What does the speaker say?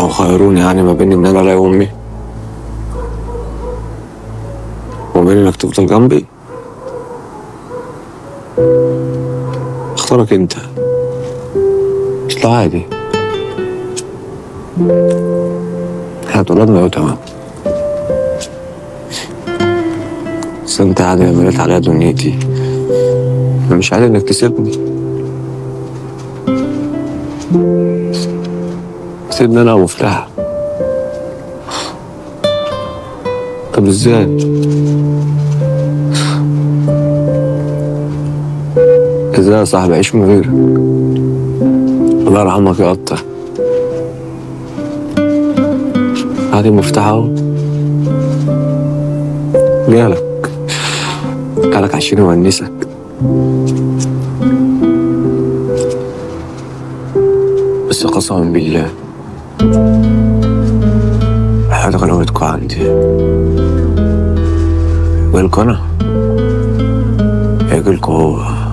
لو خيروني يعني ما بين ان انا الاقي امي وما بين انك تفضل جنبي، اختارك انت. اصل عادي، احنا اتولدنا وتمام، بس انت عادي مليت عليا دنيتي. انا مش عادي انك تسيبني، سيبني انا ومفتاح. طب ازاي؟ ازاي يا صاحبي اعيش من غيرك؟ الله يرحمك يا قطة. هاتي مفتاح اهو، جالك عشان يونسك. بس قسما بالله حياتك غلبتكوا عندي، ويلكوا انا هيجيلكوا هو.